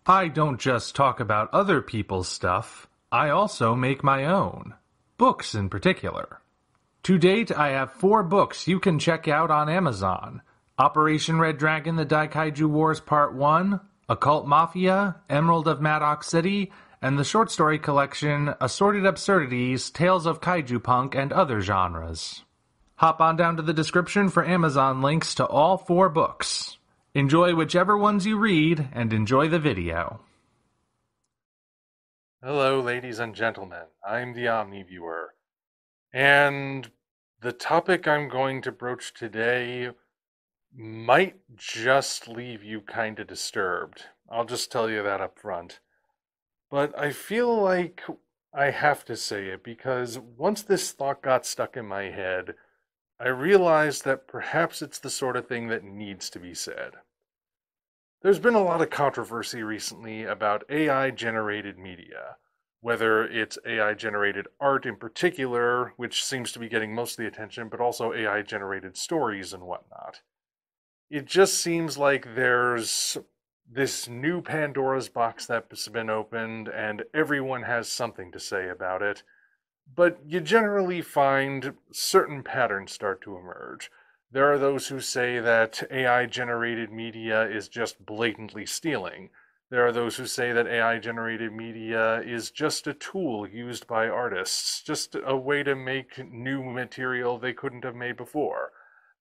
I don't just talk about other people's stuff, I also make my own. Books in particular. To date, I have 4 books you can check out on Amazon. Operation Red Dragon: The Daikaiju Wars Part 1, Occult Mafia, Emerald of Maddox City, and the short story collection Assorted Absurdities, Tales of Kaiju Punk and Other Genres. Hop on down to the description for Amazon links to all 4 books. Enjoy whichever ones you read, and enjoy the video. Hello, ladies and gentlemen. I'm the Omni viewer, and the topic I'm going to broach today might just leave you kind of disturbed. I'll just tell you that up front. But I feel like I have to say it because once this thought got stuck in my head, I realized that perhaps it's the sort of thing that needs to be said. There's been a lot of controversy recently about AI-generated media, whether it's AI-generated art in particular, which seems to be getting most of the attention, but also AI-generated stories and whatnot. It just seems like there's this new Pandora's box that's been opened, and everyone has something to say about it, but you generally find certain patterns start to emerge. There are those who say that AI-generated media is just blatantly stealing. There are those who say that AI-generated media is just a tool used by artists, just a way to make new material they couldn't have made before.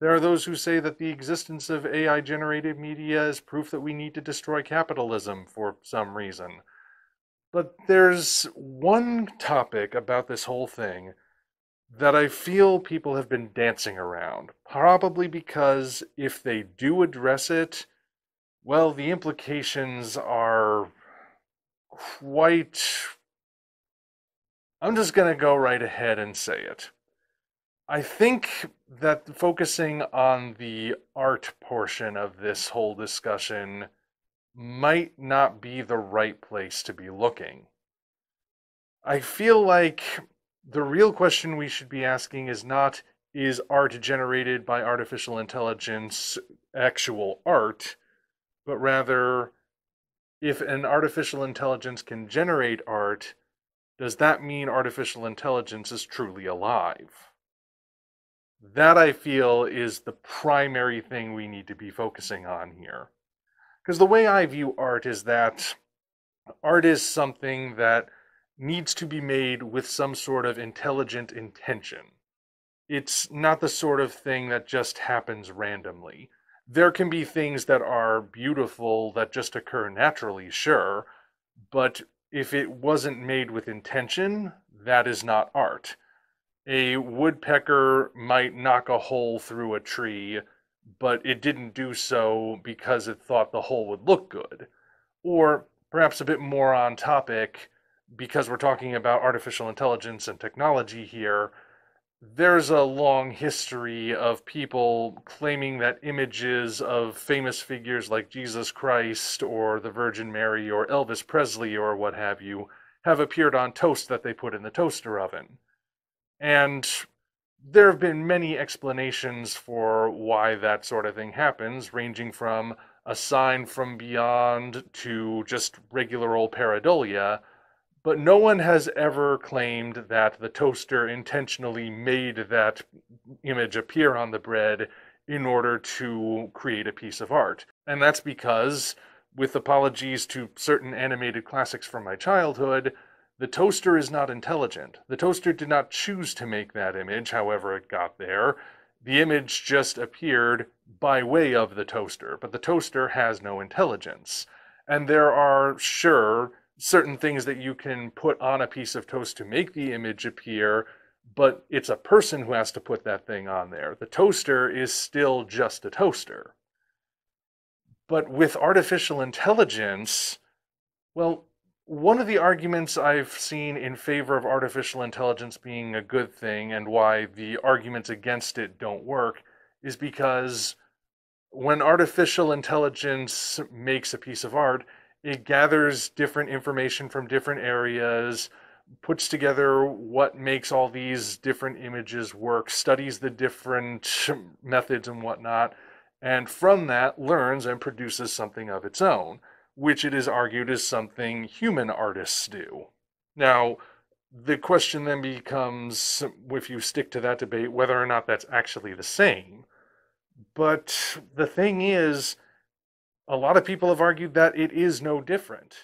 There are those who say that the existence of AI-generated media is proof that we need to destroy capitalism for some reason. But there's one topic about this whole thing that I feel people have been dancing around, probably because if they do address it, well, the implications are quite... I'm just going to go right ahead and say it. I think that focusing on the art portion of this whole discussion might not be the right place to be looking. I feel like the real question we should be asking is not, is art generated by artificial intelligence actual art, but rather, if an artificial intelligence can generate art, does that mean artificial intelligence is truly alive? That, I feel, is the primary thing we need to be focusing on here. Because the way I view art is that art is something that needs to be made with some sort of intelligent intention. It's not the sort of thing that just happens randomly. There can be things that are beautiful that just occur naturally, sure, but if it wasn't made with intention, that is not art. A woodpecker might knock a hole through a tree, but it didn't do so because it thought the hole would look good. Or perhaps a bit more on topic, because we're talking about artificial intelligence and technology here, there's a long history of people claiming that images of famous figures like Jesus Christ or the Virgin Mary or Elvis Presley or what have you have appeared on toast that they put in the toaster oven. And there have been many explanations for why that sort of thing happens, ranging from a sign from beyond to just regular old pareidolia, but no one has ever claimed that the toaster intentionally made that image appear on the bread in order to create a piece of art. And that's because, with apologies to certain animated classics from my childhood, the toaster is not intelligent. The toaster did not choose to make that image, however it got there. The image just appeared by way of the toaster, but the toaster has no intelligence. And there are, sure, certain things that you can put on a piece of toast to make the image appear, but it's a person who has to put that thing on there. The toaster is still just a toaster. But with artificial intelligence, well, one of the arguments I've seen in favor of artificial intelligence being a good thing and why the arguments against it don't work is because when artificial intelligence makes a piece of art, it gathers different information from different areas, puts together what makes all these different images work, studies the different methods and whatnot, and from that learns and produces something of its own. which it is argued is something human artists do. Now, the question then becomes, if you stick to that debate, whether or not that's actually the same. But the thing is, a lot of people have argued that it is no different.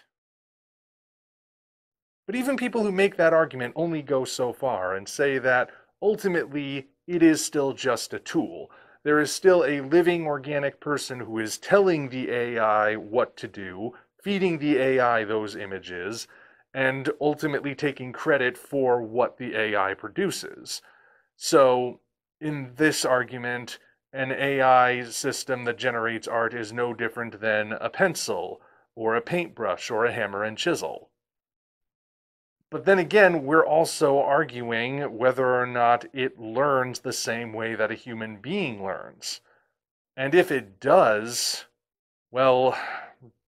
But even people who make that argument only go so far and say that ultimately it is still just a tool. There is still a living organic person who is telling the AI what to do, feeding the AI those images, and ultimately taking credit for what the AI produces. So, in this argument, an AI system that generates art is no different than a pencil, or a paintbrush, or a hammer and chisel. But then again, we're also arguing whether or not it learns the same way that a human being learns. And if it does, well,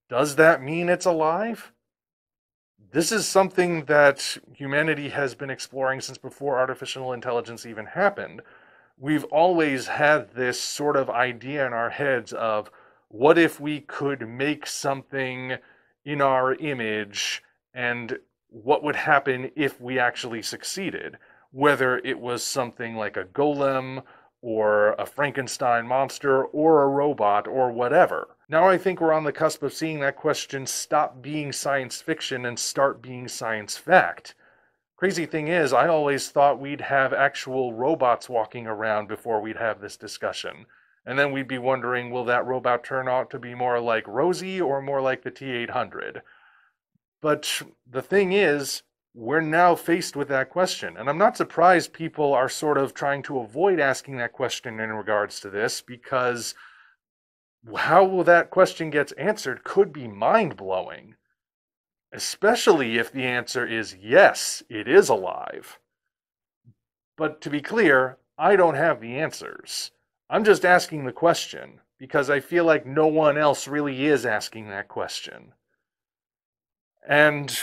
does that mean it's alive? This is something that humanity has been exploring since before artificial intelligence even happened. We've always had this sort of idea in our heads of, what if we could make something in our image, and what would happen if we actually succeeded? Whether it was something like a golem, or a Frankenstein monster, or a robot, or whatever. Now I think we're on the cusp of seeing that question stop being science fiction and start being science fact. Crazy thing is, I always thought we'd have actual robots walking around before we'd have this discussion. And then we'd be wondering, will that robot turn out to be more like Rosie or more like the T-800? But the thing is, we're now faced with that question. And I'm not surprised people are sort of trying to avoid asking that question in regards to this, because how that question gets answered could be mind-blowing. Especially if the answer is yes, it is alive. But to be clear, I don't have the answers. I'm just asking the question, because I feel like no one else really is asking that question. And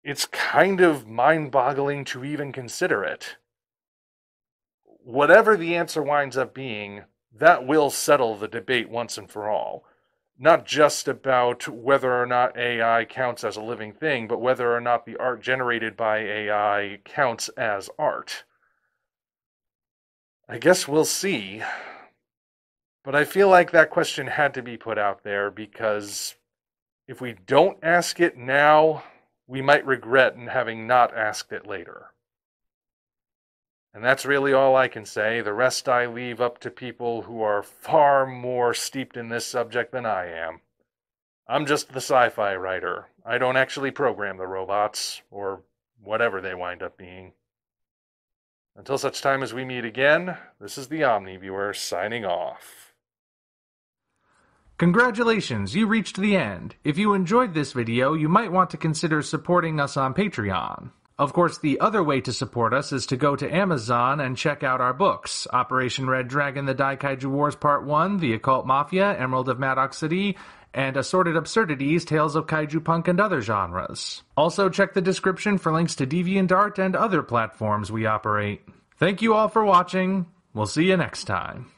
it's kind of mind-boggling to even consider it. Whatever the answer winds up being, that will settle the debate once and for all. Not just about whether or not AI counts as a living thing, but whether or not the art generated by AI counts as art. I guess we'll see. But I feel like that question had to be put out there, because if we don't ask it now, we might regret in having not asked it later. And that's really all I can say. The rest I leave up to people who are far more steeped in this subject than I am. I'm just the sci-fi writer. I don't actually program the robots, or whatever they wind up being. Until such time as we meet again, this is the Omni Viewer signing off. Congratulations, you reached the end. If you enjoyed this video, you might want to consider supporting us on Patreon. Of course, the other way to support us is to go to Amazon and check out our books: Operation Red Dragon, The Daikaiju Wars Part 1, The Occult Mafia, Emerald of Maddox City, and Assorted Absurdities, Tales of Kaiju Punk and Other Genres. Also, check the description for links to DeviantArt and other platforms we operate. Thank you all for watching. We'll see you next time.